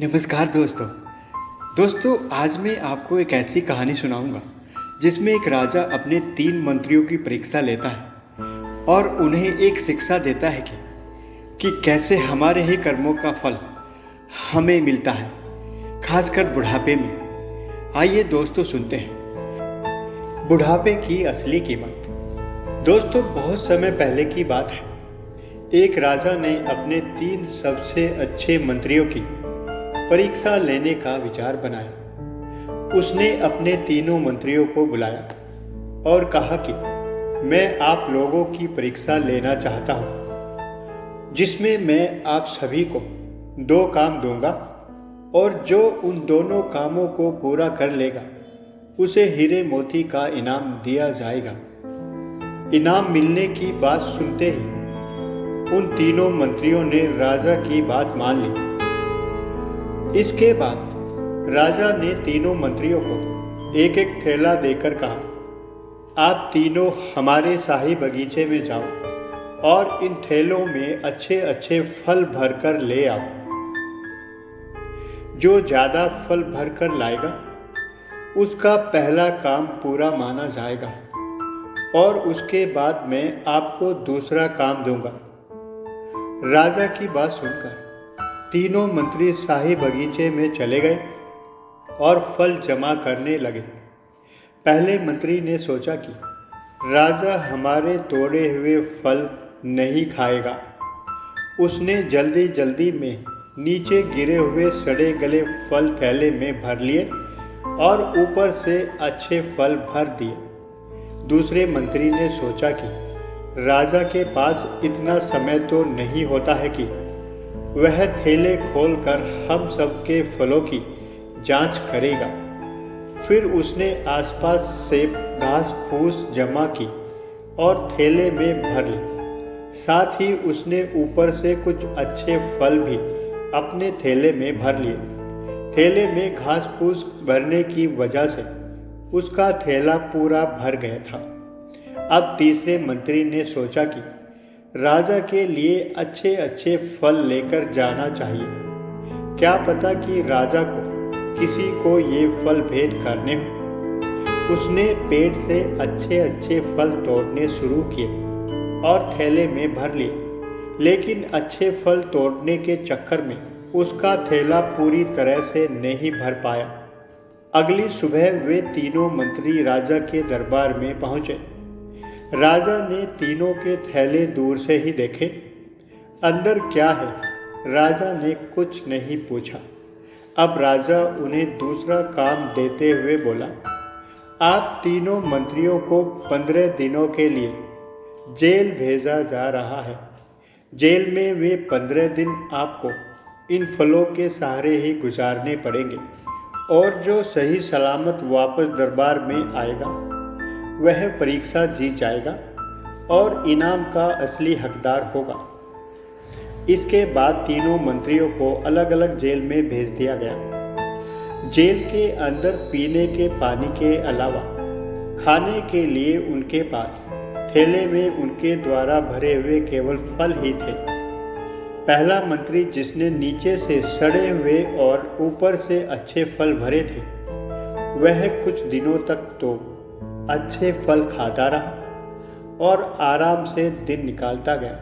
नमस्कार दोस्तों आज मैं आपको एक ऐसी कहानी सुनाऊंगा जिसमें एक राजा अपने 3 मंत्रियों की परीक्षा लेता है और उन्हें एक शिक्षा देता है कि कैसे हमारे ही कर्मों का फल हमें मिलता है, खासकर बुढ़ापे में। आइए दोस्तों सुनते हैं बुढ़ापे की असली कीमत। दोस्तों बहुत समय पहले की बात है। एक राजा ने अपने 3 सबसे अच्छे मंत्रियों की परीक्षा लेने का विचार बनाया। उसने अपने तीनों मंत्रियों को बुलाया और कहा कि मैं आप लोगों की परीक्षा लेना चाहता हूं, जिसमें मैं आप सभी को 2 काम दूंगा और जो उन दोनों कामों को पूरा कर लेगा उसे हीरे मोती का इनाम दिया जाएगा। इनाम मिलने की बात सुनते ही उन तीनों मंत्रियों ने राजा की बात मान ली। इसके बाद राजा ने तीनों मंत्रियों को एक एक थैला देकर कहा, आप तीनों हमारे शाही बगीचे में जाओ और इन थैलों में अच्छे अच्छे फल भरकर ले आओ। जो ज़्यादा फल भरकर लाएगा उसका पहला काम पूरा माना जाएगा और उसके बाद मैं आपको दूसरा काम दूंगा। राजा की बात सुनकर तीनों मंत्री शाही बगीचे में चले गए और फल जमा करने लगे। पहले मंत्री ने सोचा कि राजा हमारे तोड़े हुए फल नहीं खाएगा। उसने जल्दी जल्दी में नीचे गिरे हुए सड़े गले फल थैले में भर लिए और ऊपर से अच्छे फल भर दिए। दूसरे मंत्री ने सोचा कि राजा के पास इतना समय तो नहीं होता है कि वह थैले खोलकर हम सबके फलों की जांच करेगा। फिर उसने आसपास से घास फूस जमा की और थैले में भर ली। साथ ही उसने ऊपर से कुछ अच्छे फल भी अपने थैले में भर लिए। थैले में घास फूस भरने की वजह से उसका थैला पूरा भर गया था। अब तीसरे मंत्री ने सोचा कि राजा के लिए अच्छे अच्छे फल लेकर जाना चाहिए। क्या पता कि राजा को किसी को ये फल भेंट करने हो। उसने पेड़ से अच्छे अच्छे फल तोड़ने शुरू किए और थैले में भर लिए, लेकिन अच्छे फल तोड़ने के चक्कर में उसका थैला पूरी तरह से नहीं भर पाया। अगली सुबह वे तीनों मंत्री राजा के दरबार में पहुंचे। राजा ने तीनों के थैले दूर से ही देखे। अंदर क्या है, राजा ने कुछ नहीं पूछा। अब राजा उन्हें दूसरा काम देते हुए बोला, आप तीनों मंत्रियों को 15 दिनों के लिए जेल भेजा जा रहा है। जेल में वे 15 दिन आपको इन फलों के सहारे ही गुजारने पड़ेंगे और जो सही सलामत वापस दरबार में आएगा वह परीक्षा जीत जाएगा और इनाम का असली हकदार होगा। इसके बाद तीनों मंत्रियों को अलग अलग जेल में भेज दिया गया। जेल के अंदर पीने के पानी के अलावा खाने के लिए उनके पास थैले में उनके द्वारा भरे हुए केवल फल ही थे। पहला मंत्री, जिसने नीचे से सड़े हुए और ऊपर से अच्छे फल भरे थे, वह कुछ दिनों तक तो अच्छे फल खाता रहा और आराम से दिन निकालता गया,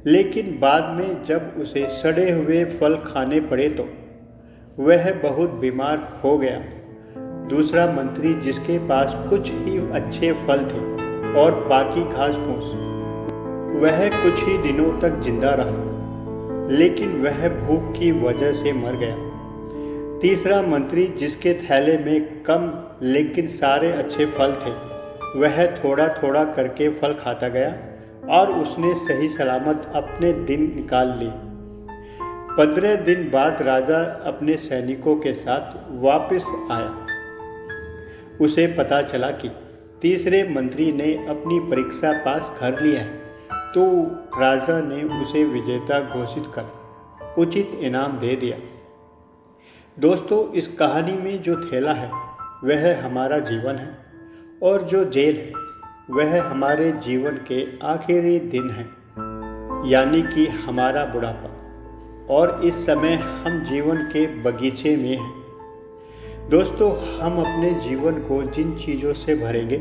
लेकिन बाद में जब उसे सड़े हुए फल खाने पड़े तो वह बहुत बीमार हो गया। दूसरा मंत्री, जिसके पास कुछ ही अच्छे फल थे और बाकी घास फूस, वह कुछ ही दिनों तक जिंदा रहा, लेकिन वह भूख की वजह से मर गया। तीसरा मंत्री, जिसके थैले में कम लेकिन सारे अच्छे फल थे, वह थोड़ा थोड़ा करके फल खाता गया और उसने सही सलामत अपने दिन निकाल लिए। 15 दिन बाद राजा अपने सैनिकों के साथ वापस आया। उसे पता चला कि तीसरे मंत्री ने अपनी परीक्षा पास कर लिया है, तो राजा ने उसे विजेता घोषित कर उचित इनाम दे दिया। दोस्तों, इस कहानी में जो थैला है वह हमारा जीवन है और जो जेल है वह हमारे जीवन के आखिरी दिन है, यानी कि हमारा बुढ़ापा। और इस समय हम जीवन के बगीचे में हैं। दोस्तों, हम अपने जीवन को जिन चीज़ों से भरेंगे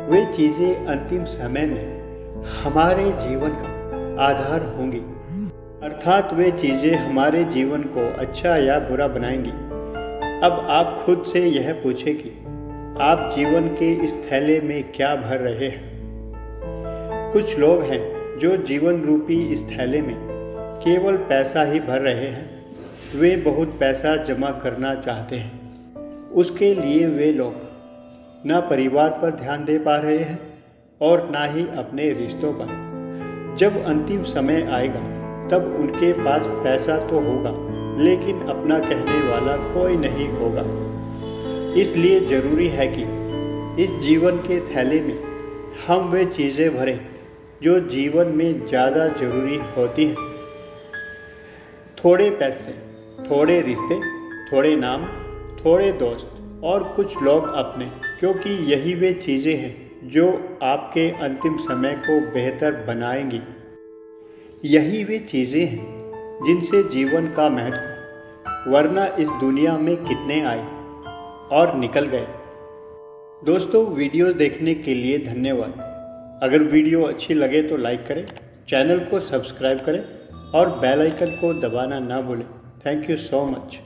वे चीज़ें अंतिम समय में हमारे जीवन का आधार होंगी, अर्थात वे चीज़ें हमारे जीवन को अच्छा या बुरा बनाएंगी। अब आप खुद से यह पूछें कि आप जीवन के इस थैले में क्या भर रहे हैं। कुछ लोग हैं जो जीवन रूपी इस थैले में केवल पैसा ही भर रहे हैं। वे बहुत पैसा जमा करना चाहते हैं, उसके लिए वे लोग ना परिवार पर ध्यान दे पा रहे हैं और ना ही अपने रिश्तों पर। जब अंतिम समय आएगा तब उनके पास पैसा तो होगा, लेकिन अपना कहने वाला कोई नहीं होगा। इसलिए ज़रूरी है कि इस जीवन के थैले में हम वे चीज़ें भरें जो जीवन में ज़्यादा ज़रूरी होती हैं। थोड़े पैसे, थोड़े रिश्ते, थोड़े नाम, थोड़े दोस्त और कुछ लोग अपने, क्योंकि यही वे चीज़ें हैं जो आपके अंतिम समय को बेहतर बनाएंगी। यही वे चीज़ें हैं जिनसे जीवन का महत्व, वरना इस दुनिया में कितने आए और निकल गए। दोस्तों, वीडियो देखने के लिए धन्यवाद। अगर वीडियो अच्छी लगे तो लाइक करें, चैनल को सब्सक्राइब करें और बेल आइकन को दबाना ना भूलें। Thank you so much.